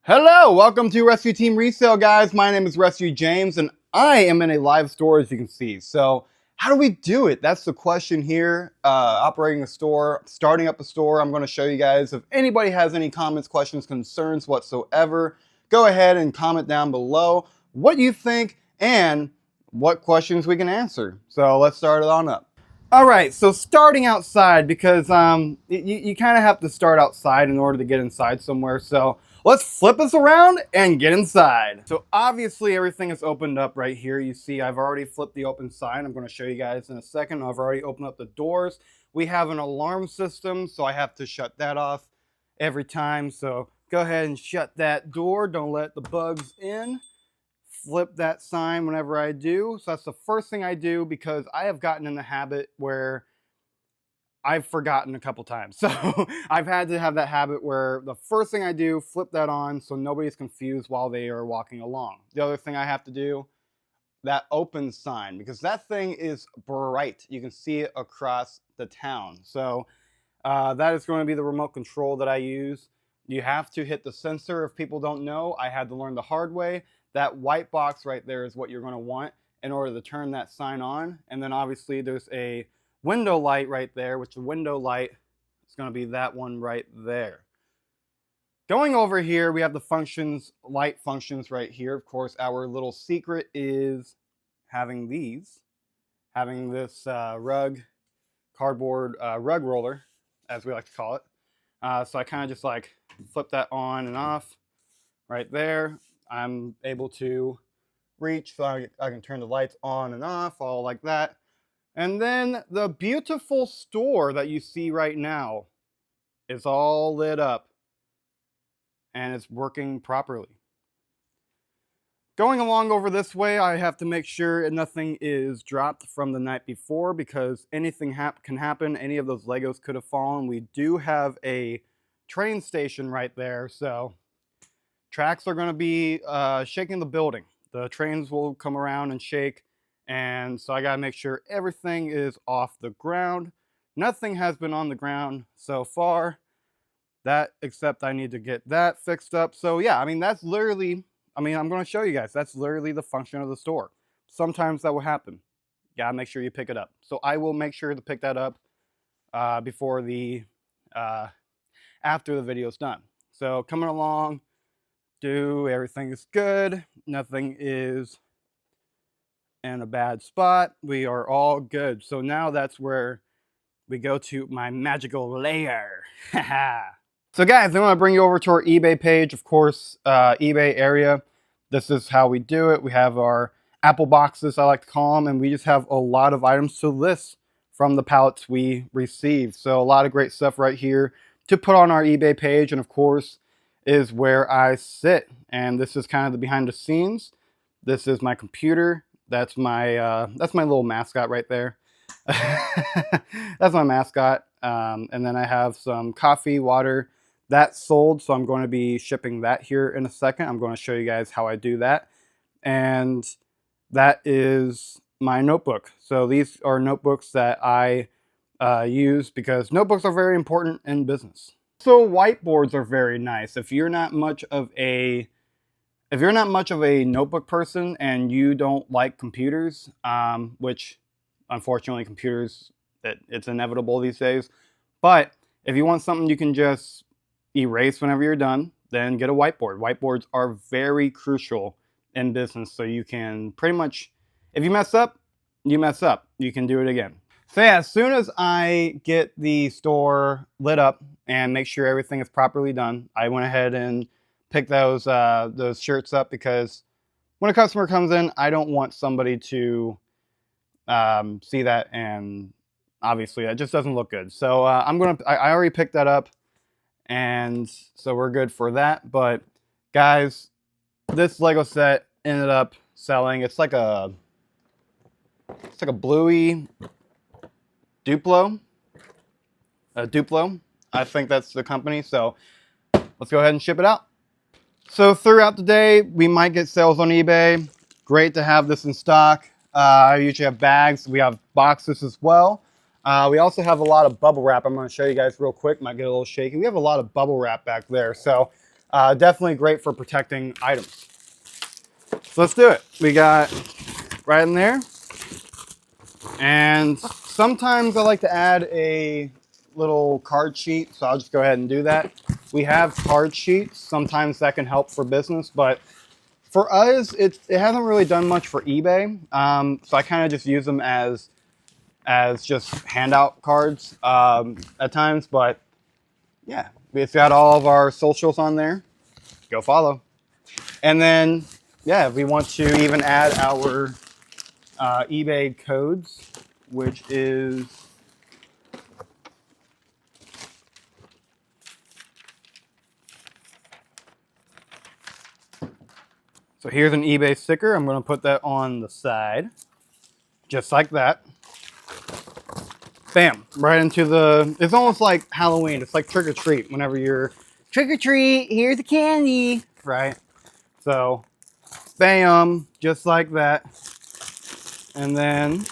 Hello, welcome to Rescue Team Resale, guys. My name is Rescue James, and I am in a live store, as you can see. So, how do we do it? That's the question here. Operating a store, starting up a store. I'm going to show you guys. If anybody has any comments, questions, concerns whatsoever, go ahead and comment down below what you think and what questions we can answer. So, let's start it on up. All right, so starting outside, because you kind of have to start outside in order to get inside somewhere. So let's flip us around and get inside. So obviously everything is opened up right here. You see I've already flipped the open sign. I'm going to show you guys in a second. I've already opened up the doors. We have an alarm system, so I have to shut that off every time. So go ahead and shut that door. Don't let the bugs in. Flip that sign whenever I do. So that's the first thing I do, because I have gotten in the habit where I've forgotten a couple times. So I've had to have that habit where the first thing I do, flip that on so nobody's confused while they are walking along. The other thing I have to do, that open sign, because that thing is bright. You can see it across the town. So that is going to be the remote control that I use. You have to hit the sensor. If people don't know, I had to learn the hard way. That white box right there is what you're going to want in order to turn that sign on. And then obviously there's a window light right there, which the window light is going to be that one right there. Going over here, we have the functions, light functions right here. Of course, our little secret is having this cardboard rug roller, as we like to call it. So I kind of just like flip that on and off right there. I'm able to reach, so I can turn the lights on and off, all like that. And then the beautiful store that you see right now is all lit up and it's working properly. Going along over this way, I have to make sure nothing is dropped from the night before, because anything can happen. Any of those Legos could have fallen. We do have a train station right there, so tracks are going to be shaking the building. The trains will come around and shake, and so I got to make sure everything is off the ground. Nothing has been on the ground so far, except I need to get that fixed up. So yeah, I mean, that's literally, I'm going to show you guys. That's literally the function of the store. Sometimes that will happen. You gotta make sure you pick it up. So I will make sure to pick that up before after the video is done. So coming along, everything is good. Nothing is in a bad spot. We are all good. So now that's where we go to my magical lair. So guys, I want to bring you over to our eBay page. Of course, eBay area. This is how we do it. We have our Apple boxes, I like to call them, and we just have a lot of items to list from the pallets we received. So a lot of great stuff right here to put on our eBay page. And of course, is where I sit, and this is kind of the behind the scenes. This is my computer. That's my little mascot right there. That's my mascot. And then I have some coffee, water. That's sold, so I'm going to be shipping that here in a second. I'm going to show you guys how I do that. And that is my notebook. So these are notebooks that I use, because notebooks are very important in business. So whiteboards are very nice. If you're not much of a notebook person and you don't like computers, which unfortunately computers, it's inevitable these days. But if you want something you can just erase whenever you're done, then get a whiteboard. Whiteboards are very crucial in business, so you can pretty much, if you mess up, you mess up. You can do it again. So yeah, as soon as I get the store lit up and make sure everything is properly done, I went ahead and picked those shirts up, because when a customer comes in, I don't want somebody to see that, and obviously that just doesn't look good. So I already picked that up, and so we're good for that. But guys, this Lego set ended up selling. It's like a bluey Duplo. Duplo, I think that's the company. So let's go ahead and ship it out. So throughout the day, we might get sales on eBay. Great to have this in stock. I usually have bags. We have boxes as well. We also have a lot of bubble wrap. I'm going to show you guys real quick. Might get a little shaky. We have a lot of bubble wrap back there. So Definitely great for protecting items. So let's do it. We got right in there. And sometimes I like to add a little card sheet, so I'll just go ahead and do that. We have card sheets. Sometimes that can help for business, but for us, it hasn't really done much for eBay. So I kind of just use them as just handout cards at times. But yeah, we've got all of our socials on there. Go follow. And then, yeah, if we want to even add our eBay codes, which is so here's an eBay sticker. I'm going to put that on the side, just like that. Bam, right into the, it's almost like Halloween. It's like trick or treat. Whenever you're trick or treat, here's the candy, right? So, bam, just like that. And then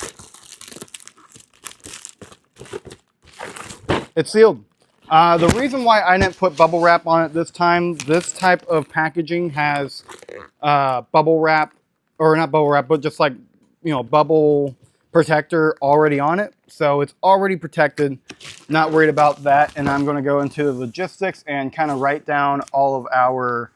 it's sealed. The reason why I didn't put bubble wrap on it this time, this type of packaging has bubble wrap, or not bubble wrap, but just like, you know, bubble protector already on it. So it's already protected, not worried about that. And I'm going to go into the logistics and kind of write down all of our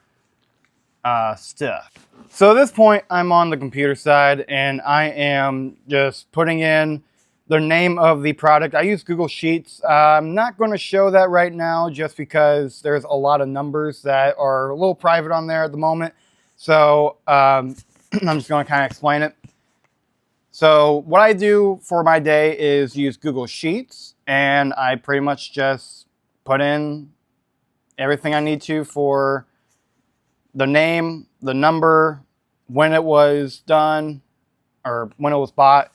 stuff. So at this point, I'm on the computer side and I am just putting in the name of the product. I use Google Sheets. I'm not going to show that right now just because there's a lot of numbers that are a little private on there at the moment. So I'm just going to kind of explain it. So what I do for my day is use Google Sheets, and I pretty much just put in everything I need to for the name, the number, when it was done, or when it was bought,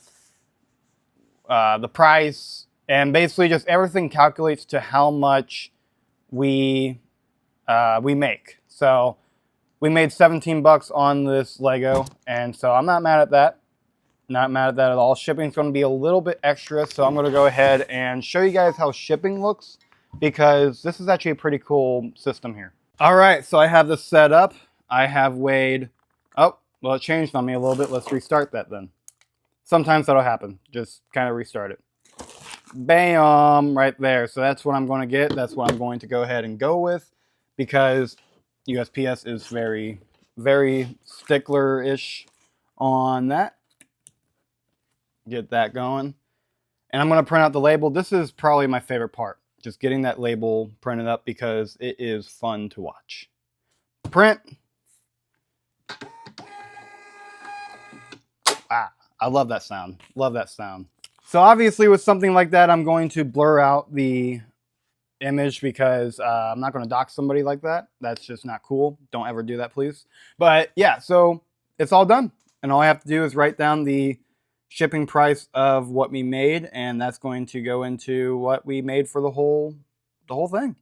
the price, and basically just everything calculates to how much we make. So we made 17 bucks on this Lego, and so I'm not mad at that. Not mad at that at all. Shipping is going to be a little bit extra, so I'm going to go ahead and show you guys how shipping looks, because this is actually a pretty cool system here. All right, so I have this set up. I have weighed, oh, well, it changed on me a little bit. Let's restart that then. Sometimes that'll happen. Just kind of restart it. Bam, right there. So that's what I'm going to get. That's what I'm going to go ahead and go with, because USPS is very, very stickler-ish on that. Get that going. And I'm going to print out the label. This is probably my favorite part, just getting that label printed up, because it is fun to watch. Print. Ah, I love that sound. Love that sound. So obviously with something like that, I'm going to blur out the image, because I'm not going to dox somebody like that. That's just not cool. Don't ever do that, please. But yeah, so it's all done. And all I have to do is write down the shipping price of what we made, and that's going to go into what we made for the whole thing.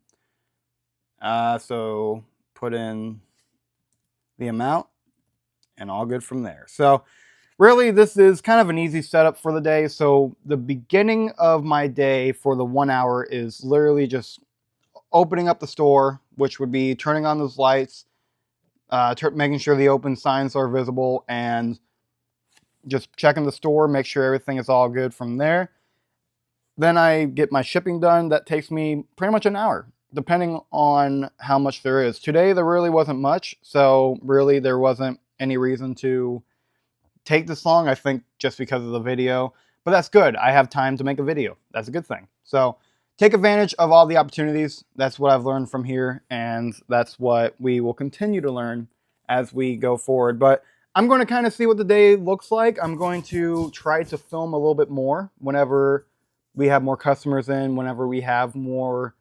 So put in the amount and all good from there. So really, this is kind of an easy setup for the day. So the beginning of my day for the 1 hour is literally just opening up the store, which would be turning on those lights, making sure the open signs are visible, and just checking the store, make sure everything is all good from there. Then I get my shipping done. That takes me pretty much an hour, depending on how much there is. Today, there really wasn't much, so really there wasn't any reason to take this long, I think, just because of the video. But that's good. I have time to make a video. That's a good thing. So take advantage of all the opportunities. That's what I've learned from here, and that's what we will continue to learn as we go forward. But I'm going to kind of see what the day looks like. I'm going to try to film a little bit more whenever we have more customers in, whenever we have more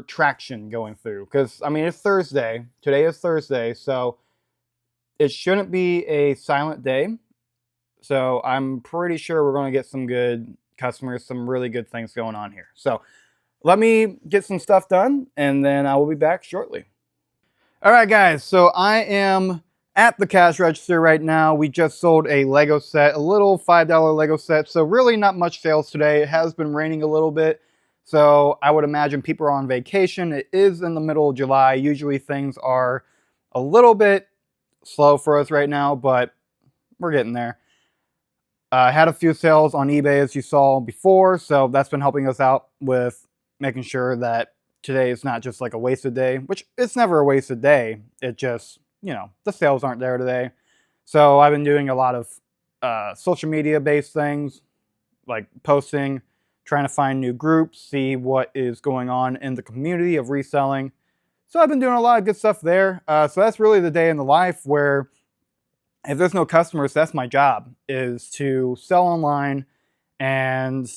traction going through. Because, I mean, it's Thursday. Today is Thursday, so it shouldn't be a silent day. So I'm pretty sure we're going to get some good customers, some really good things going on here. So let me get some stuff done, and then I will be back shortly. All right, guys, so I am at the cash register right now. We just sold a Lego set, a little $5 Lego set. So really not much sales today. It has been raining a little bit. So I would imagine people are on vacation. It is in the middle of July. Usually things are a little bit slow for us right now, but we're getting there. I had a few sales on eBay as you saw before, so that's been helping us out with making sure that today is not just like a wasted day, which it's never a wasted day. It just, the sales aren't there today. So I've been doing a lot of social media based things, like posting, trying to find new groups, see what is going on in the community of reselling. So I've been doing a lot of good stuff there. So that's really the day in the life where if there's no customers, that's my job, is to sell online and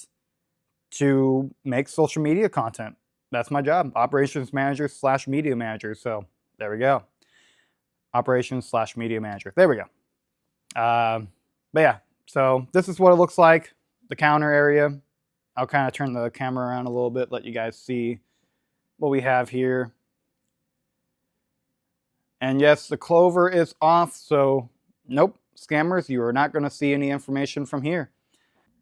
to make social media content. That's my job, operations manager / media manager. So there we go. Operations / media manager. There we go. But yeah, so this is what it looks like, the counter area. I'll kind of turn the camera around a little bit, let you guys see what we have here. And yes, the clover is off, so nope, scammers, you are not going to see any information from here.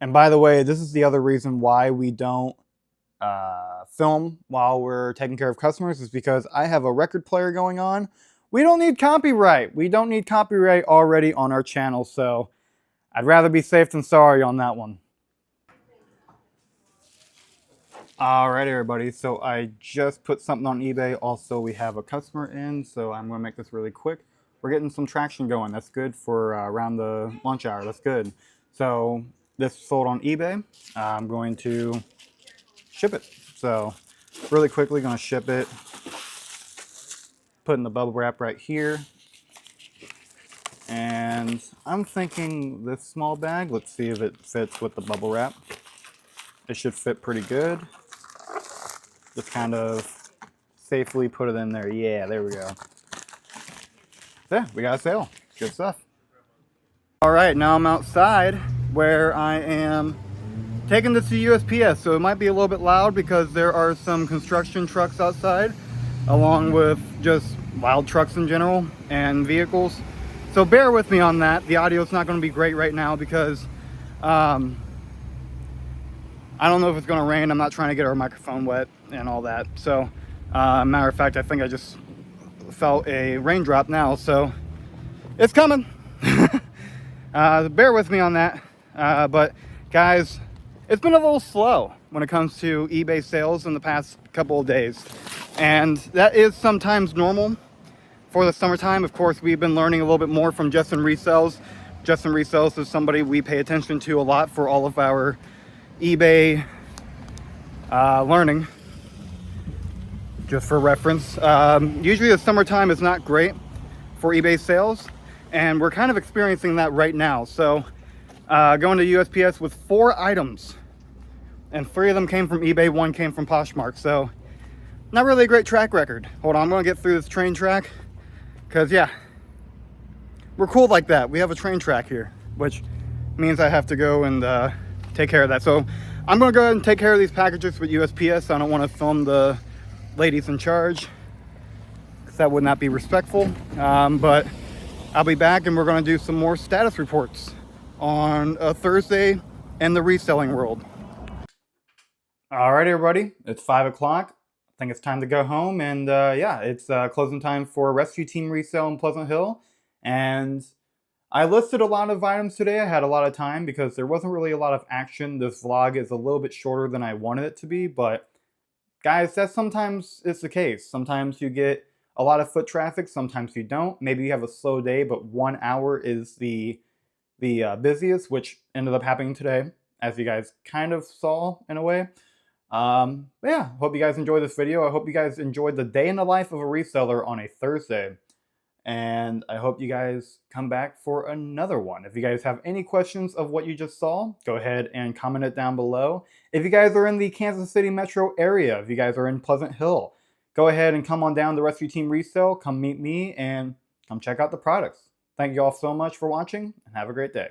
And by the way, this is the other reason why we don't film while we're taking care of customers, is because I have a record player going on. We don't need copyright. We don't need copyright already on our channel, so I'd rather be safe than sorry on that one. Alright everybody, so I just put something on eBay. Also, we have a customer in, so I'm going to make this really quick. We're getting some traction going. That's good for around the lunch hour. That's good. So this sold on eBay. I'm going to ship it. So really quickly going to ship it. Putting the bubble wrap right here. And I'm thinking this small bag. Let's see if it fits with the bubble wrap. It should fit pretty good. Just kind of safely put it in there. Yeah, there we go. Yeah, we got a sale. Good stuff. All right, now I'm outside where I am taking this to USPS. So it might be a little bit loud because there are some construction trucks outside, along with just wild trucks in general and vehicles. So bear with me on that. The audio is not going to be great right now because I don't know if it's going to rain. I'm not trying to get our microphone wet and all that. So, matter of fact, I think I just felt a raindrop now. So, it's coming. Bear with me on that. But, guys, it's been a little slow when it comes to eBay sales in the past couple of days. And that is sometimes normal for the summertime. Of course, we've been learning a little bit more from Justin Resells. Justin Resells is somebody we pay attention to a lot for all of our eBay learning, just for reference. Usually the summertime is not great for eBay sales, and we're kind of experiencing that right now. So going to USPS with 4 items, and 3 of them came from eBay, 1 came from Poshmark. So not really a great track record. Hold on, I'm gonna get through this train track, because yeah, we're cool like that. We have a train track here, which means I have to go and take care of that. So I'm gonna go ahead and take care of these packages with USPS. I don't want to film the ladies in charge, because that would not be respectful. But I'll be back and we're gonna do some more status reports on a Thursday in the reselling world. All right, everybody, it's 5 o'clock. I think it's time to go home. And yeah, it's closing time for Rescue Team Resell in Pleasant Hill. And I listed a lot of items today. I had a lot of time because there wasn't really a lot of action. This vlog is a little bit shorter than I wanted it to be, but guys, that's sometimes it's the case. Sometimes you get a lot of foot traffic, sometimes you don't. Maybe you have a slow day, but 1 hour is the busiest, which ended up happening today, as you guys kind of saw in a way. But yeah, hope you guys enjoyed this video. I hope you guys enjoyed the day in the life of a reseller on a Thursday. And I hope you guys come back for another one. If you guys have any questions of what you just saw, go ahead and comment it down below. If you guys are in the Kansas City metro area, if you guys are in Pleasant Hill, go ahead and come on down to Rescue Team Resell. Come meet me and come check out the products. Thank you all so much for watching and have a great day.